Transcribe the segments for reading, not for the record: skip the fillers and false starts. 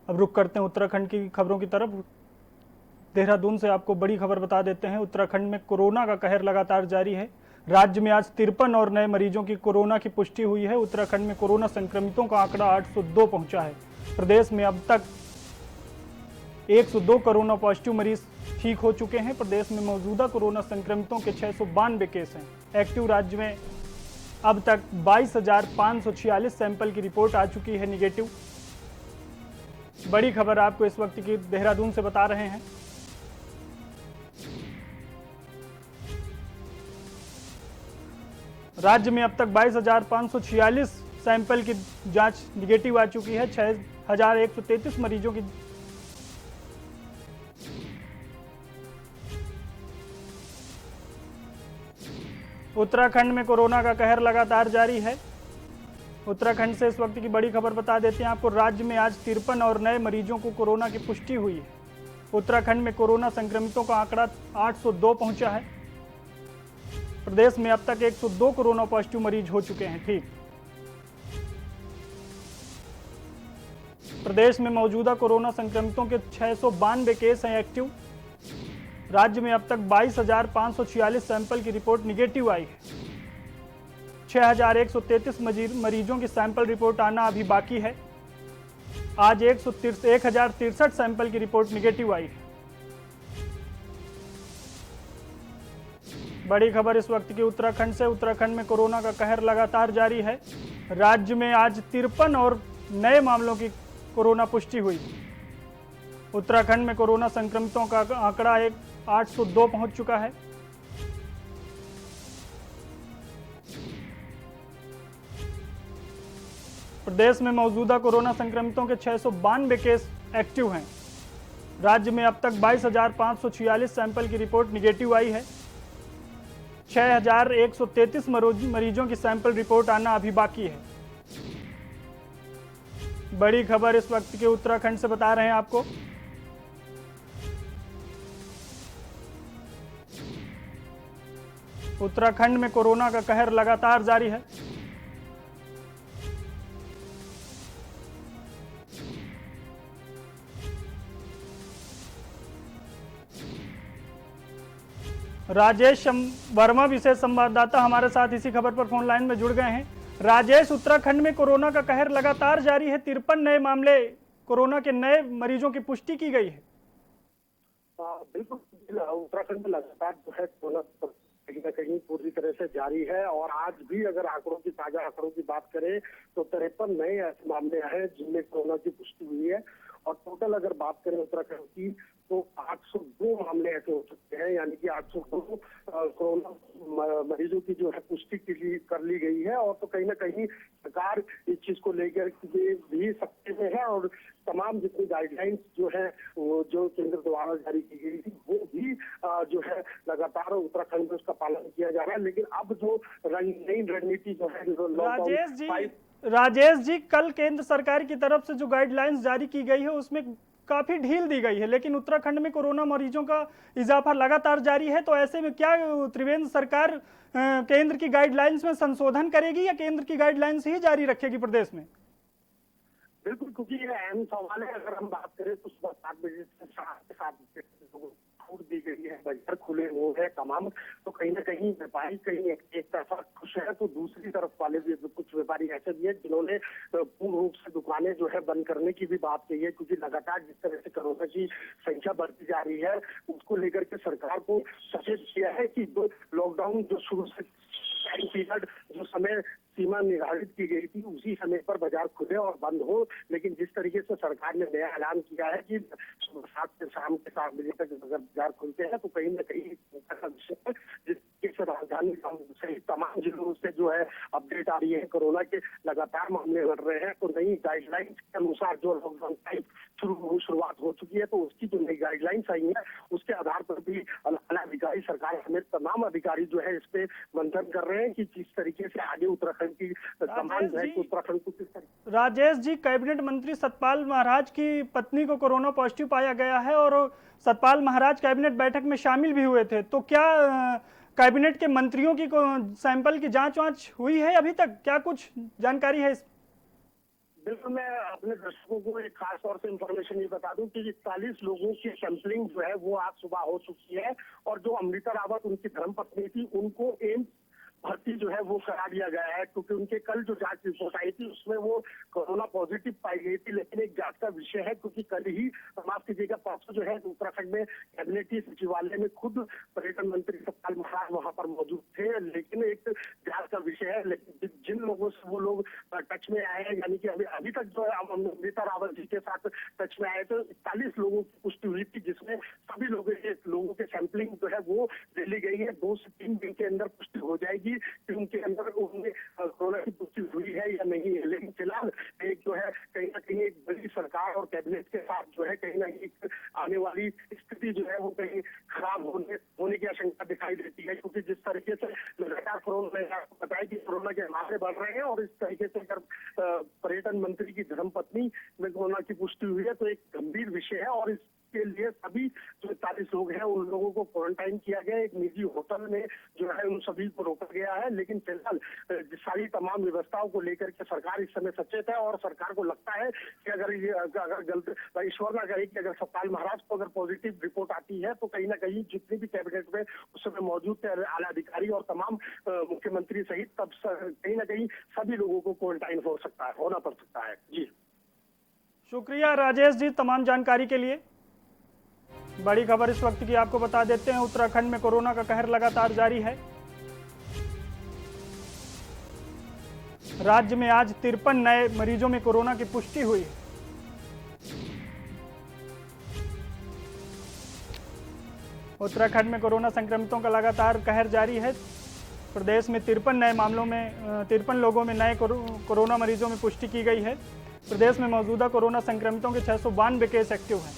अब रुख करते हैं उत्तराखंड की खबरों की तरफ। देहरादून से आपको बड़ी खबर बता देते हैं। उत्तराखंड में कोरोना का कहर लगातार जारी है। राज्य में आज 53 और नए मरीजों की कोरोना की पुष्टि हुई है। उत्तराखंड में कोरोना संक्रमितों का आंकड़ा 802 पहुंचा है। प्रदेश में अब तक 102 कोरोना पॉजिटिव मरीज ठीक हो चुके हैं। प्रदेश में मौजूदा कोरोना संक्रमितों के 692 केस हैं। एक्टिव राज्य में अब तक 22,546 सैंपल की रिपोर्ट आ चुकी है निगेटिव। बड़ी खबर आपको इस वक्त की देहरादून से बता रहे हैं। राज्य में अब तक 22,546 सैंपल की जांच निगेटिव आ चुकी है। 6,133 मरीजों की उत्तराखंड में कोरोना का कहर लगातार जारी है। उत्तराखंड से इस वक्त की बड़ी खबर बता देते हैं आपको। राज्य में आज 53 और नए मरीजों को कोरोना की पुष्टि हुई है। उत्तराखंड में कोरोना संक्रमितों का आंकड़ा 802 पहुंचा है। प्रदेश में अब तक 102 कोरोना पॉजिटिव मरीज हो चुके हैं ठीक। प्रदेश में मौजूदा कोरोना संक्रमितों के 692 केस हैं एक्टिव। राज्य में अब तक 22,546 सैंपल की रिपोर्ट निगेटिव आई है। 6,133 मरीजों की सैंपल रिपोर्ट आना अभी बाकी है। आज 1,063 सैंपल की रिपोर्ट निगेटिव आई है। बड़ी खबर इस वक्त की उत्तराखंड से। उत्तराखंड में कोरोना का कहर लगातार जारी है। राज्य में आज 53 और नए मामलों की कोरोना पुष्टि हुई। उत्तराखंड में कोरोना संक्रमितों का आंकड़ा 802 पहुंच चुका है। प्रदेश में मौजूदा कोरोना संक्रमितों के 692 केस एक्टिव हैं। राज्य में अब तक 22,546 सैंपल की रिपोर्ट निगेटिव आई है। 6,133 मरीजों की सैंपल रिपोर्ट आना अभी बाकी है। बड़ी खबर इस वक्त के उत्तराखंड से बता रहे हैं आपको। उत्तराखंड में कोरोना का कहर लगातार जारी है। राजेश वर्मा विशेष संवाददाता हमारे साथ इसी खबर पर फोन लाइन में जुड़ गए हैं। राजेश, उत्तराखंड में कोरोना का कहर लगातार जारी है। 53 नए मामले कोरोना के नए मरीजों की पुष्टि की गई है। बिल्कुल, उत्तराखंड में लगातार जो है कोरोना कहीं न कहीं पूरी तरह से जारी है। और आज भी अगर ताजा आंकड़ों की बात करें तो 53 नए ऐसे मामले हैं जिनमें कोरोना की पुष्टि हुई है। और टोटल अगर बात करें उत्तराखंड की तो 802 मामले ऐसे हो चुके हैं, यानी कि 802 कोरोना मरीजों की जो है पुष्टि कर ली गई है। और तो कहीं ना कहीं सरकार इस चीज को लेकर भी सख्ती में है और तमाम जितनी गाइडलाइंस जो है वो जो केंद्र द्वारा जारी की गई थी वो भी जो है लगातार उत्तराखंड में उसका पालन किया जा रहा है। लेकिन अब जो नई रणनीति जो है राजेश जी, कल केंद्र सरकार की तरफ से जो गाइडलाइंस जारी की गई है उसमें काफी ढील दी गई है, लेकिन उत्तराखंड में कोरोना मरीजों का इजाफा लगातार जारी है। तो ऐसे में क्या त्रिवेंद्र सरकार केंद्र की गाइडलाइंस में संशोधन करेगी या केंद्र की गाइडलाइंस ही जारी रखेगी प्रदेश में? बिल्कुल, क्योंकि ये अहम सवाल है। अगर हम बात करें तो सुबह 7 बजे से 7 बजे छूट दी गई है, बाजार खुले हुए हैं तमाम। तो कहीं ना कहीं व्यापारी कहीं एक तरफा खुश है तो दूसरी तरफ वाले भी कुछ व्यापारी ऐसे भी है जिन्होंने पूर्ण रूप से दुकानें जो है बंद करने की भी बात कही है। क्योंकि लगातार जिस तरह से कोरोना की संख्या बढ़ती जा रही है उसको लेकर के सरकार को सचेत किया है कि जो लॉकडाउन जो शुरू से टाइम पीरियड जो समय सीमा निर्धारित की गई थी उसी समय पर बाजार खुले और बंद हो। लेकिन जिस तरीके से सरकार ने नया ऐलान किया है कि सुबह 7 से शाम के 7 बजे तक अगर बाजार खुलते हैं तो कहीं न कहीं जिसके से राजधानी सहित तमाम जिलों से जो है अपडेट आ रही है, कोरोना के लगातार मामले बढ़ रहे हैं। तो नई गाइडलाइंस के अनुसार जो लॉकडाउन टाइम शुरुआत हो चुकी है तो उसकी जो नई गाइडलाइंस आई है उसके आधार पर भी आला अधिकारी सरकार समेत तमाम अधिकारी जो है इस पे मंथन कर रहे हैं कि जिस तरीके से आगे उत्तराखंड की कमान है कि उत्तराखंड को किस तरीके। राजेश जी, कैबिनेट मंत्री सतपाल महाराज की पत्नी को कोरोना पॉजिटिव पाया गया है और सतपाल महाराज कैबिनेट बैठक में शामिल भी हुए थे। तो क्या कैबिनेट के मंत्रियों की सैंपल की जांच वांच हुई है अभी तक? क्या कुछ जानकारी है इस? बिल्कुल, मैं अपने दर्शकों को एक खास तौर से इंफॉर्मेशन ये बता दूं कि 41 लोगों की सैंपलिंग जो है वो आज सुबह हो चुकी है और जो अमृता रावत उनकी धर्मपत्नी थी उनको एम्स भर्ती जो है वो करा दिया गया है, क्योंकि उनके कल जो जांच रिपोर्ट आई थी उसमें वो कोरोना पॉजिटिव पाई गई थी। लेकिन एक जांच का विषय है, क्योंकि कल ही माफ कीजिएगा परसों जो है उत्तराखंड में कैबिनेट की सचिवालय में खुद पर्यटन मंत्री सतपाल महाराज वहां पर मौजूद थे, लेकिन एक जांच का विषय है। लेकिन जिन लोगों से वो लोग टच में आए हैं, यानी कि अभी तक जो है अमृता रावत जी के साथ टच में आए तो 41 लोगों की पुष्टि हुई थी, जिसमें सभी लोगों के सैंपलिंग जो है वो ले ली गई है। 2 से 3 दिन के अंदर पुष्टि हो जाएगी कि उनके अंदर उनमें कोरोना की पुष्टि हुई है या नहीं है। लेकिन फिलहाल एक जो है कहीं ना कहीं एक बड़ी सरकार और कैबिनेट के साथ जो है कहीं ना कहीं आने वाली स्थिति जो है वो कहीं खराब होने की आशंका दिखाई देती है, क्योंकि जिस तरीके से लगातार कोरोना बताया कि कोरोना के मामले बढ़ रहे हैं और इस तरीके से अगर पर्यटन मंत्री की धर्मपत्नी में कोरोना की पुष्टि हुई है तो एक गंभीर विषय है और के लिए सभी जो 41 लोग हैं उन लोगों को क्वारंटाइन किया गया। एक निजी होटल में जो है उन सभी को रोका गया है। लेकिन फिलहाल सारी तमाम व्यवस्थाओं को लेकर के सरकार इस समय सचेत है और सरकार को लगता है कि अगर ईश्वर ना करे कि अगर सतपाल महाराज को अगर पॉजिटिव रिपोर्ट आती है तो कहीं ना कहीं जितने भी कैबिनेट में उस समय मौजूद थे आला अधिकारी और तमाम मुख्यमंत्री सहित तब कहीं ना कहीं सभी लोगों को क्वारंटाइन होना पड़ सकता है। जी शुक्रिया राजेश जी तमाम जानकारी के लिए। बड़ी खबर इस वक्त की आपको बता देते हैं, उत्तराखंड में कोरोना का कहर लगातार जारी है। राज्य में आज 53 नए मरीजों में कोरोना की पुष्टि हुई है। उत्तराखंड में कोरोना संक्रमितों का लगातार कहर जारी है। प्रदेश में 53 लोगों में नए कोरोना मरीजों में पुष्टि की गई है। प्रदेश में मौजूदा कोरोना संक्रमितों के 692 केस एक्टिव हैं।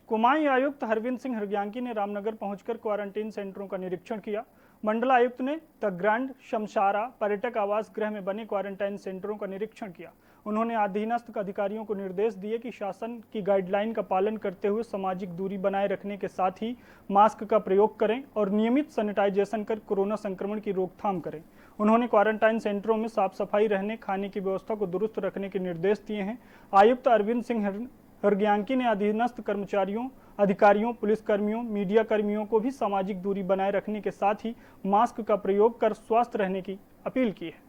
कुमाऊं आयुक्त हरविंद सिंह हरग्यांकी ने रामनगर पहुंचकर क्वारंटीन सेंटरों का निरीक्षण किया। मंडलायुक्त ने तग्रांड शमशारा पर्यटक आवास गृह में बने क्वारंटाइन सेंटरों का निरीक्षण किया। उन्होंने अधीनस्थ अधिकारियों को निर्देश दिए कि शासन की गाइडलाइन का पालन करते हुए सामाजिक दूरी बनाए रखने के साथ ही मास्क का प्रयोग करें और नियमित सैनिटाइजेशन कर कोरोना संक्रमण की रोकथाम करें। उन्होंने क्वारंटाइन सेंटरों में साफ सफाई रहने, खाने की व्यवस्था को दुरुस्त रखने के निर्देश दिए हैं। आयुक्त अरविंद सिंह हरग्यांकी ने अधीनस्थ कर्मचारियों, अधिकारियों, पुलिसकर्मियों, मीडिया कर्मियों को भी सामाजिक दूरी बनाए रखने के साथ ही मास्क का प्रयोग कर स्वस्थ रहने की अपील की है।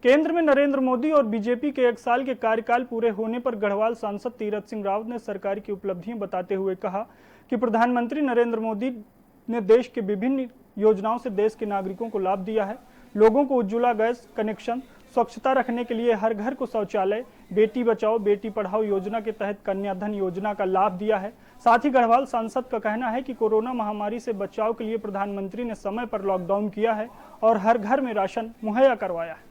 केंद्र में नरेंद्र मोदी और बीजेपी के 1 साल के कार्यकाल पूरे होने पर गढ़वाल सांसद तीरथ सिंह रावत ने सरकार की उपलब्धियां बताते हुए कहा कि प्रधानमंत्री नरेंद्र मोदी ने देश के विभिन्न योजनाओं से देश के नागरिकों को लाभ दिया है। लोगों को उज्ज्वला गैस कनेक्शन, स्वच्छता रखने के लिए हर घर को शौचालय, बेटी बचाओ बेटी पढ़ाओ योजना के तहत कन्याधन योजना का लाभ दिया है। साथ ही गढ़वाल सांसद का कहना है कि कोरोना महामारी से बचाव के लिए प्रधानमंत्री ने समय पर लॉकडाउन किया है और हर घर में राशन मुहैया करवाया है।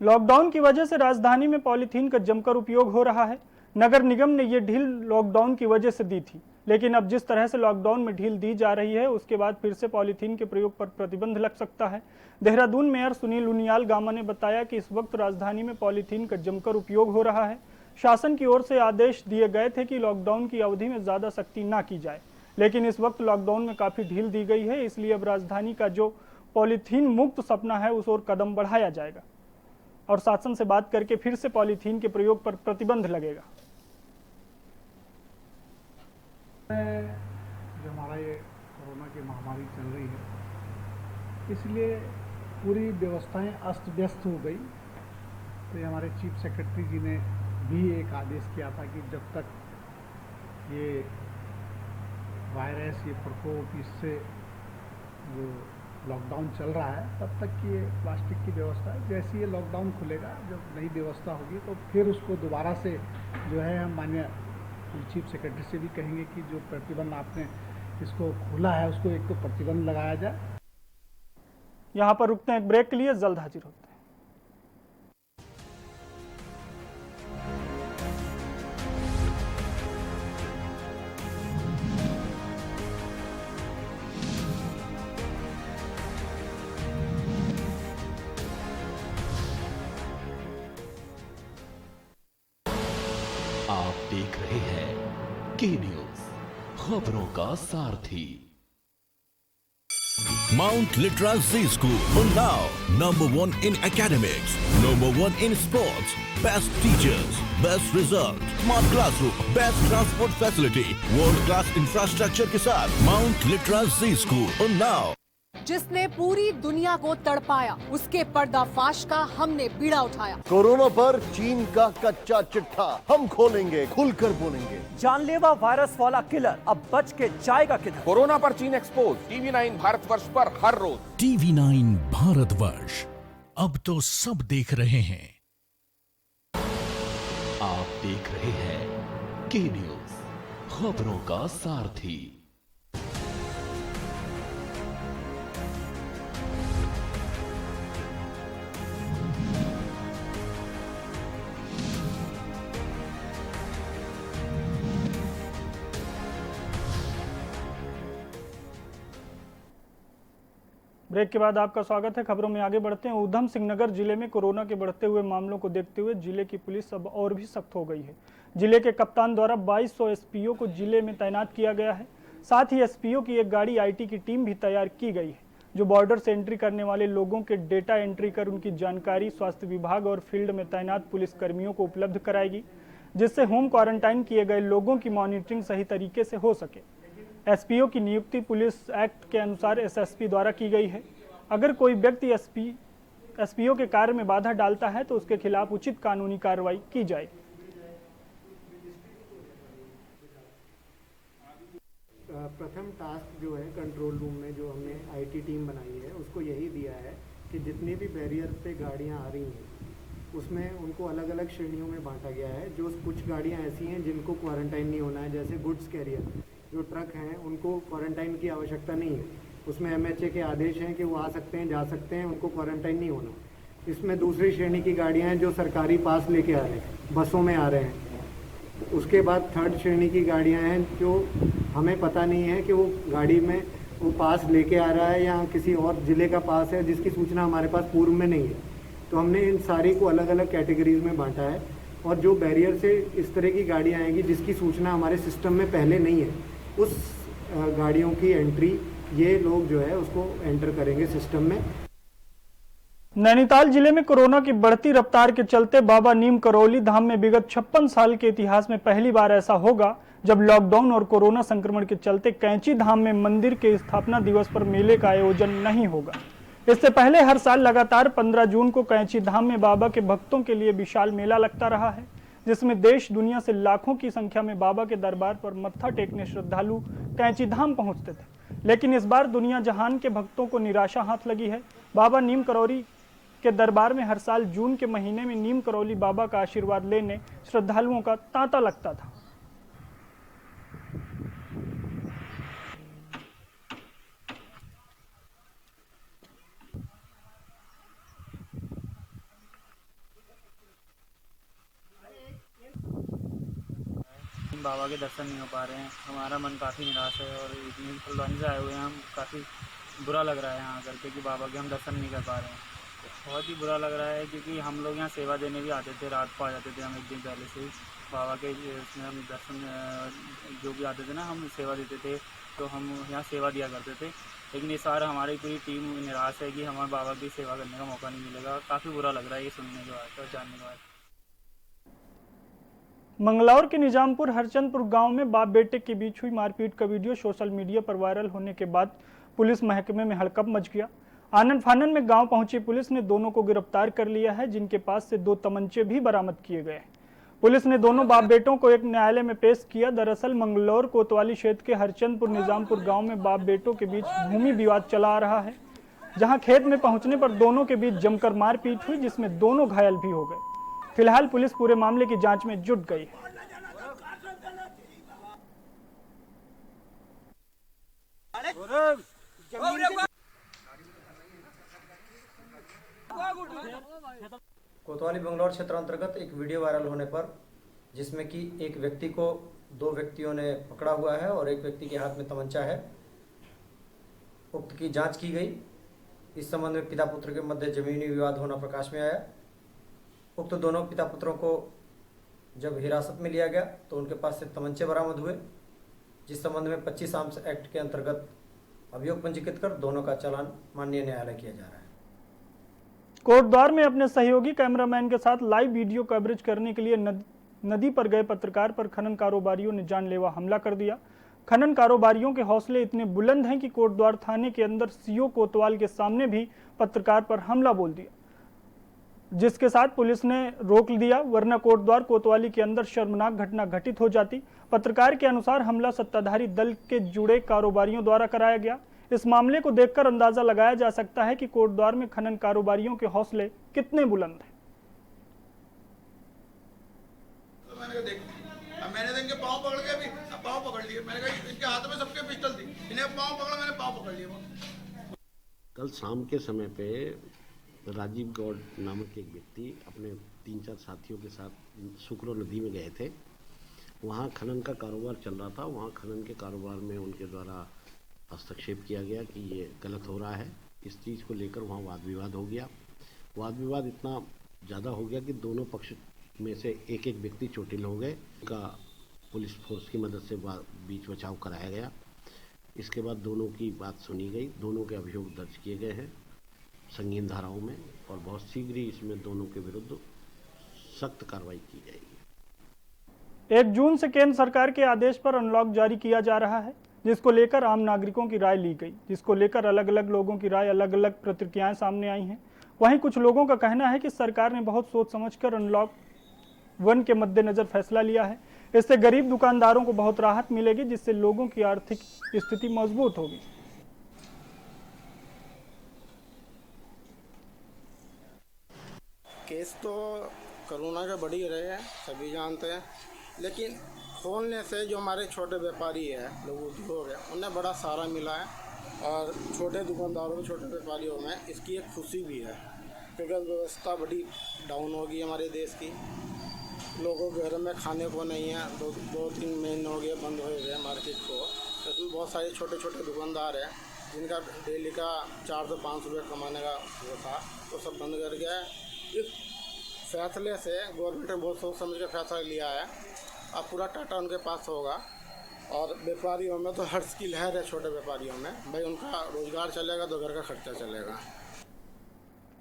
लॉकडाउन की वजह से राजधानी में पॉलीथीन का जमकर उपयोग हो रहा है। नगर निगम ने ये ढील लॉकडाउन की वजह से दी थी, लेकिन अब जिस तरह से लॉकडाउन में ढील दी जा रही है उसके बाद फिर से पॉलीथीन के प्रयोग पर प्रतिबंध लग सकता है। देहरादून मेयर सुनील उनियाल गामा ने बताया कि इस वक्त राजधानी में पॉलीथीन का जमकर उपयोग हो रहा है। शासन की ओर से आदेश दिए गए थे कि लॉकडाउन की अवधि में ज्यादा सख्ती ना की जाए, लेकिन इस वक्त लॉकडाउन में काफी ढील दी गई है, इसलिए अब राजधानी का जो पॉलीथीन मुक्त सपना है उस ओर कदम बढ़ाया जाएगा और शासन से बात करके फिर से पॉलीथीन के प्रयोग पर प्रतिबंध लगेगा। जो हमारा ये कोरोना की महामारी चल रही है, इसलिए पूरी व्यवस्थाएं अस्त व्यस्त हो गई। तो ये हमारे चीफ सेक्रेटरी जी ने भी एक आदेश किया था कि जब तक ये वायरस, ये प्रकोप, इससे जो लॉकडाउन चल रहा है तब तक की ये प्लास्टिक की व्यवस्था है। जैसे ये लॉकडाउन खुलेगा, जब नई व्यवस्था होगी तो फिर उसको दोबारा से जो है हम माननीय चीफ सेक्रेटरी से भी कहेंगे कि जो प्रतिबंध आपने इसको खोला है उसको एक तो प्रतिबंध लगाया जाए। यहाँ पर रुकते हैं एक ब्रेक के लिए, जल्द हाजिर होते हैं। आप देख रहे हैं के न्यूज, खबरों का सारथी। Mount Litra Z School, Unnao, #1 in academics, #1 in sports, best teachers, best result, smart classroom, best transport facility, world class infrastructure के साथ Mount Litra Z School, Unnao। जिसने पूरी दुनिया को तड़पाया, उसके पर्दाफाश का हमने बीड़ा उठाया। कोरोना पर चीन का कच्चा चिट्ठा हम खोलेंगे, खुलकर बोलेंगे। जानलेवा वायरस वाला किलर अब बच के जाएगा किधर? कोरोना पर चीन एक्सपोज, TV9 भारतवर्ष पर हर रोज। TV9 भारतवर्ष, अब तो सब देख रहे हैं। आप देख रहे हैं के न्यूज, खबरों का सारथी। ब्रेक के बाद आपका स्वागत है। खबरों में आगे बढ़ते हैं। ऊधम सिंह नगर जिले में कोरोना के बढ़ते हुए मामलों को देखते हुए जिले की पुलिस अब और भी सख्त हो गई है। जिले के कप्तान द्वारा 2200 एसपीओ को जिले में तैनात किया गया है। साथ ही एसपीओ की एक गाड़ी आईटी की टीम भी तैयार की गई है, जो बॉर्डर से एंट्री करने वाले लोगों के डेटा एंट्री कर उनकी जानकारी स्वास्थ्य विभाग और फील्ड में तैनात पुलिस कर्मियों को उपलब्ध कराएगी, जिससे होम क्वारंटाइन किए गए लोगों की मॉनिटरिंग सही तरीके से हो सके। एसपीओ की नियुक्ति पुलिस एक्ट के अनुसार एसएसपी द्वारा की गई है। अगर कोई व्यक्ति एसपीओ के कार्य में बाधा डालता है तो उसके खिलाफ उचित कानूनी कार्रवाई की जाएगी। प्रथम टास्क जो है कंट्रोल रूम में जो हमने आईटी टीम बनाई है, उसको यही दिया है कि जितनी भी बैरियर पे गाड़ियां आ रही हैं उसमें उनको अलग अलग श्रेणियों में बांटा गया है। जो कुछ गाड़ियां ऐसी हैं जिनको क्वारंटाइन नहीं होना है, जैसे गुड्स कैरियर जो ट्रक हैं उनको क्वारंटाइन की आवश्यकता नहीं है। उसमें एमएचए के आदेश हैं कि वो आ सकते हैं, जा सकते हैं, उनको क्वारंटाइन नहीं होना। इसमें दूसरी श्रेणी की गाड़ियां हैं जो सरकारी पास लेके आ रहे हैं, बसों में आ रहे हैं। उसके बाद थर्ड श्रेणी की गाड़ियां हैं जो हमें पता नहीं है कि वो गाड़ी में वो पास लेके आ रहा है या किसी और ज़िले का पास है, जिसकी सूचना हमारे पास पूर्व में नहीं है। तो हमने इन सारी को अलग अलग कैटेगरीज में बांटा है। और जो बैरियर से इस तरह की गाड़ियाँ आएंगी जिसकी सूचना हमारे सिस्टम में पहले नहीं है, उस गाड़ियों की एंट्री ये लोग जो है उसको एंटर करेंगे सिस्टम में। नैनीताल जिले में कोरोना की बढ़ती रफ्तार के चलते बाबा नीम करौली धाम में विगत 56 साल के इतिहास में पहली बार ऐसा होगा जब लॉकडाउन और कोरोना संक्रमण के चलते कैंची धाम में मंदिर के स्थापना दिवस पर मेले का आयोजन नहीं होगा। इससे पहले हर साल लगातार 15 जून को कैंची धाम में बाबा के भक्तों के लिए विशाल मेला लगता रहा है, जिसमें देश दुनिया से लाखों की संख्या में बाबा के दरबार पर मत्था टेकने श्रद्धालु कैंची धाम पहुंचते थे। लेकिन इस बार दुनिया जहान के भक्तों को निराशा हाथ लगी है। बाबा नीम करौली के दरबार में हर साल जून के महीने में नीम करौली बाबा का आशीर्वाद लेने श्रद्धालुओं का तांता लगता था। बाबा के दर्शन नहीं हो पा रहे हैं, हमारा मन काफ़ी निराश है और इतनी फुलवानी से आए हुए हैं हम, काफ़ी बुरा लग रहा है यहाँ आकर के कि बाबा के हम दर्शन नहीं कर पा रहे हैं। बहुत ही बुरा लग रहा है क्योंकि हम लोग यहाँ सेवा देने भी आते थे, रात को आ जाते थे हम एक दिन पहले से ही बाबा के उसमें हम दर्शन जो भी आते थे ना, हम सेवा देते थे, तो हम यहाँ सेवा दिया करते थे। लेकिन इस बार हमारी पूरी टीम निराश है कि हमारे बाबा की सेवा करने का मौका नहीं मिलेगा। काफ़ी बुरा लग रहा है ये सुनने के बाद और जानने के बाद। मंगलौर के निजामपुर हरचंदपुर गांव में बाप बेटे के बीच हुई मारपीट का वीडियो सोशल मीडिया पर वायरल होने के बाद पुलिस महकमे में हड़कंप मच गया। आनन फानन में गांव पहुंची पुलिस ने दोनों को गिरफ्तार कर लिया है, जिनके पास से 2 तमंचे भी बरामद किए गए। पुलिस ने दोनों बाप बेटों को एक न्यायालय में पेश किया। दरअसल मंगलौर कोतवाली क्षेत्र के हरचंदपुर निजामपुर गाँव में बाप बेटों के बीच भूमि विवाद चला आ रहा है, जहाँ खेत में पहुंचने पर दोनों के बीच जमकर मारपीट हुई, जिसमें दोनों घायल भी हो गए। फिलहाल पुलिस पूरे मामले की जांच में जुट गई है। कोतवाली बंगलौर क्षेत्र अंतर्गत एक वीडियो वायरल होने पर, जिसमें कि एक व्यक्ति को 2 व्यक्तियों ने पकड़ा हुआ है और एक व्यक्ति के हाथ में तमंचा है, उक्त की जांच की गई। इस संबंध में पिता पुत्र के मध्य जमीनी विवाद होना प्रकाश में आया। उक्त दोनों पिता पुत्रों को जब हिरासत में लिया गया तो उनके पास से तमंचे बरामद हुए, जिस संबंध में 25 आर्म्स एक्ट के अंतर्गत अभियोग पंजीकृत कर दोनों का चालान माननीय न्यायालय किया जा रहा है। कोटद्वार में अपने सहयोगी कैमरामैन के साथ लाइव वीडियो कवरेज करने के लिए नदी पर गए पत्रकार पर खनन कारोबारियों ने जानलेवा हमला कर दिया। खनन कारोबारियों के हौसले इतने बुलंद हैं कि कोटद्वार थाने के अंदर सीओ कोतवाल के सामने भी पत्रकार पर हमला बोल दिया, जिसके साथ पुलिस ने रोक दिया, वरना कोटद्वार कोतवाली के अंदर शर्मनाक घटना घटित हो जाती। पत्रकार के अनुसार हमला सत्ताधारी दल के जुड़े कारोबारियों द्वारा कराया गया। इस मामले को देखकर अंदाजा लगाया जा सकता है कि कोटद्वार में खनन कारोबारियों के हौसले कितने बुलंद हैं। तो मैंने तो इनके पाँव पकड़ के अभी पाँव पकड़ लिए, मैंने कहा इनके हाथ में सबके पिस्टल थी, इन्हें पाँव पकड़ा, मैंने पाँव पकड़ लिए। कल शाम के समय पे राजीव गौड़ नामक एक व्यक्ति अपने 3-4 साथियों के साथ सुकरो नदी में गए थे। वहाँ खनन का कारोबार चल रहा था। वहाँ खनन के कारोबार में उनके द्वारा हस्तक्षेप किया गया कि ये गलत हो रहा है। इस चीज़ को लेकर वहाँ वाद विवाद हो गया। वाद विवाद इतना ज़्यादा हो गया कि दोनों पक्ष में से एक व्यक्ति चोटिल हो गए। उनका पुलिस फोर्स की मदद से बीच बचाव कराया गया। इसके बाद दोनों की बात सुनी गई। दोनों के अभियोग दर्ज किए गए हैं संगीन धाराओं में, और बहुत शीघ्र ही इसमें दोनों के विरुद्ध सख्त कार्रवाई की जाएगी। 1 जून से केंद्र सरकार के आदेश पर अनलॉक जारी किया जा रहा है, जिसको लेकर आम नागरिकों की राय ली गई, जिसको लेकर अलग अलग लोगों की राय, अलग अलग प्रतिक्रियाएं सामने आई हैं। वहीं कुछ लोगों का कहना है कि सरकार ने बहुत सोच समझकर अनलॉक 1 के मद्देनजर फैसला लिया है। इससे गरीब दुकानदारों को बहुत राहत मिलेगी, जिससे लोगों की आर्थिक स्थिति मजबूत होगी। केस तो कोरोना के बढ़ ही रहे हैं, सभी जानते हैं, लेकिन खोलने से जो हमारे छोटे व्यापारी है, लोग उद्योग है, उन्हें बड़ा सहारा मिला है। और छोटे दुकानदारों, छोटे व्यापारियों में इसकी एक खुशी भी है, क्योंकि व्यवस्था बड़ी डाउन होगी हमारे देश की। लोगों के घर में खाने को नहीं है, 2-3 महीने हो गए बंद हुए हुए मार्केट को। इसमें बहुत सारे छोटे छोटे दुकानदार हैं जिनका डेली का 400 से 500 रुपये कमाने का वो था, वो सब बंद कर गया है। इस फैसले से गवर्नमेंट ने बहुत सोच समझ कर फैसला लिया है। अब पूरा टाटा उनके पास होगा, और व्यापारियों में तो हर्ष की लहर है। छोटे व्यापारियों में भाई उनका रोजगार चलेगा तो घर का खर्चा चलेगा।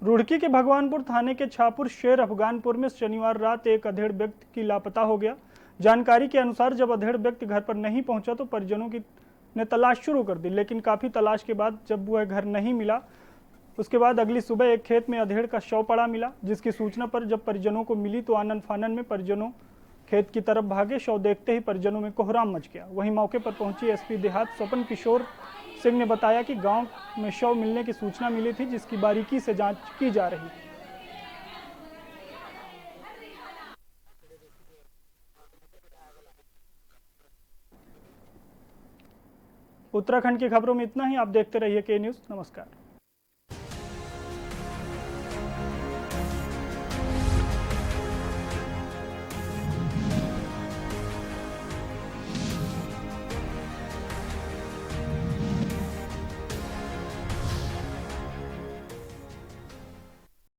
रुड़की के भगवानपुर थाने के छापुर शेर अफगानपुर में शनिवार रात एक अधेड़ व्यक्ति की लापता हो गया। जानकारी के अनुसार जब अधेड़ व्यक्ति घर पर नहीं पहुंचा तो परिजनों ने तलाश शुरू कर दी, लेकिन काफ़ी तलाश के बाद जब वह घर नहीं मिला, उसके बाद अगली सुबह एक खेत में अधेड़ का शव पड़ा मिला, जिसकी सूचना पर जब परिजनों को मिली तो आनन फानन में परिजनों खेत की तरफ भागे। शव देखते ही परिजनों में कोहराम मच गया। वहीं मौके पर पहुंची एसपी देहात स्वपन किशोर सिंह ने बताया कि गांव में शव मिलने की सूचना मिली थी, जिसकी बारीकी से जांच की जा रही है। उत्तराखंड की खबरों में इतना ही। आप देखते रहिए के न्यूज़। नमस्कार।